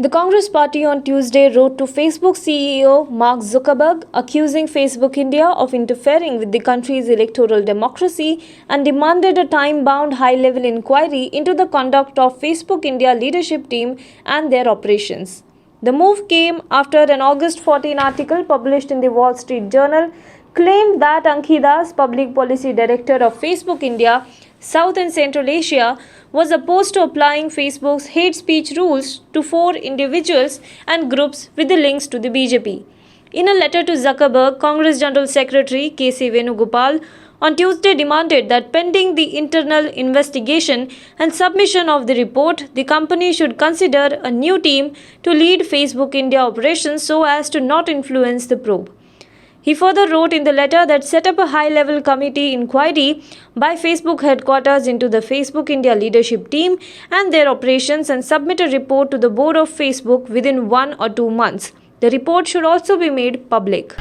The Congress Party on Tuesday wrote to Facebook CEO Mark Zuckerberg, accusing Facebook India of interfering with the country's electoral democracy and demanded a time-bound high-level inquiry into the conduct of Facebook India leadership team and their operations. The move came after an August 14 article published in the Wall Street Journal claimed that Ankhi Das, Public Policy Director of Facebook India, South and Central Asia, was opposed to applying Facebook's hate speech rules to 4 individuals and groups with the links to the BJP. In a letter to Zuckerberg, Congress General Secretary K.C. Venugopal on Tuesday demanded that pending the internal investigation and submission of the report, the company should consider a new team to lead Facebook India operations so as to not influence the probe. He further wrote in the letter that set up a high-level committee inquiry by Facebook headquarters into the Facebook India leadership team and their operations and submit a report to the board of Facebook within 1 or 2 months. The report should also be made public.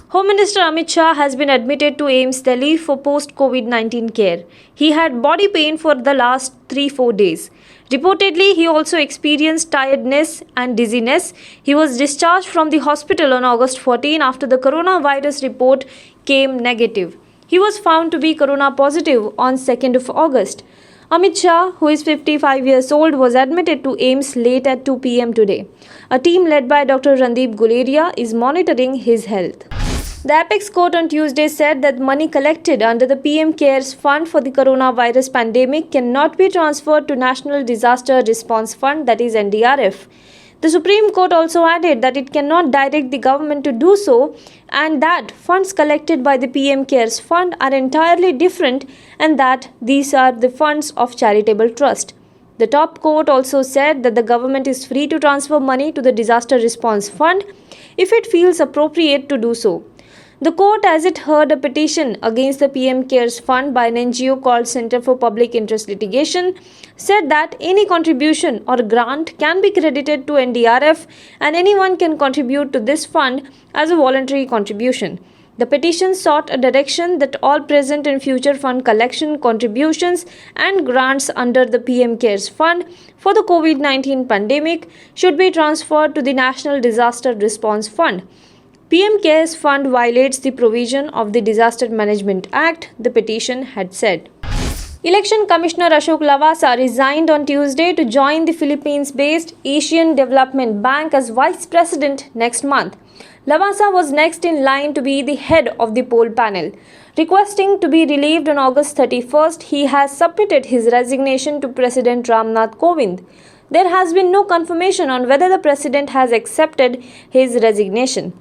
Home Minister Amit Shah has been admitted to AIIMS Delhi for post-COVID-19 care. He had body pain for the last 3-4 days. Reportedly, he also experienced tiredness and dizziness. He was discharged from the hospital on August 14 after the coronavirus report came negative. He was found to be corona positive on 2nd of August. Amit Shah, who is 55 years old, was admitted to AIIMS late at 2 p.m. today. A team led by Dr. Randeep Guleria is monitoring his health. The Apex Court on Tuesday said that money collected under the PM CARES Fund for the coronavirus pandemic cannot be transferred to National Disaster Response Fund, that is NDRF. The Supreme Court also added that it cannot direct the government to do so and that funds collected by the PM CARES Fund are entirely different and that these are the funds of charitable trust. The top court also said that the government is free to transfer money to the Disaster Response Fund if it feels appropriate to do so. The court, as it heard a petition against the PM CARES Fund by an NGO called Center for Public Interest Litigation, said that any contribution or grant can be credited to NDRF and anyone can contribute to this fund as a voluntary contribution. The petition sought a direction that all present and future fund collection contributions and grants under the PM CARES Fund for the COVID-19 pandemic should be transferred to the National Disaster Response Fund. PM CARES Fund violates the provision of the Disaster Management Act, the petition had said. Election Commissioner Ashok Lavasa resigned on Tuesday to join the Philippines-based Asian Development Bank as Vice President next month. Lavasa was next in line to be the head of the poll panel. Requesting to be relieved on August 31st, he has submitted his resignation to President Ramnath Kovind. There has been no confirmation on whether the President has accepted his resignation.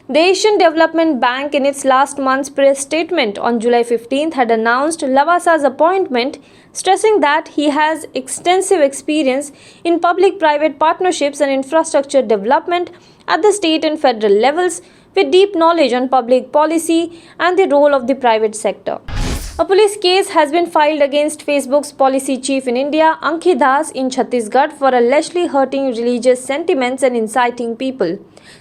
The Asian Development Bank, in its last month's press statement on July 15th, had announced Lavasa's appointment, stressing that he has extensive experience in public-private partnerships and infrastructure development at the state and federal levels, with deep knowledge on public policy and the role of the private sector. A police case has been filed against Facebook's policy chief in India, Ankhi Das, in Chhattisgarh for allegedly hurting religious sentiments and inciting people.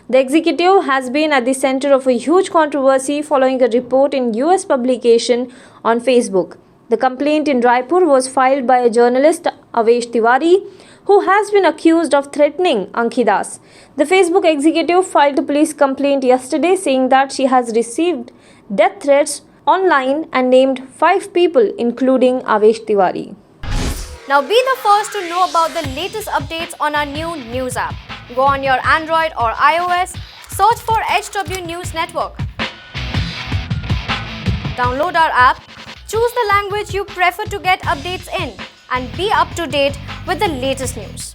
The executive has been at the center of a huge controversy following a report in US publication on Facebook. The complaint in Raipur was filed by a journalist, Avesh Tiwari, who has been accused of threatening Ankhi Das. The Facebook executive filed a police complaint yesterday saying that she has received death threats online and named 5 people including Avesh Tiwari. Now be the first to know about the latest updates on our new news app. Go on your Android or iOS, search for HW News Network. Download our app, choose the language you prefer to get updates in and be up to date with the latest news.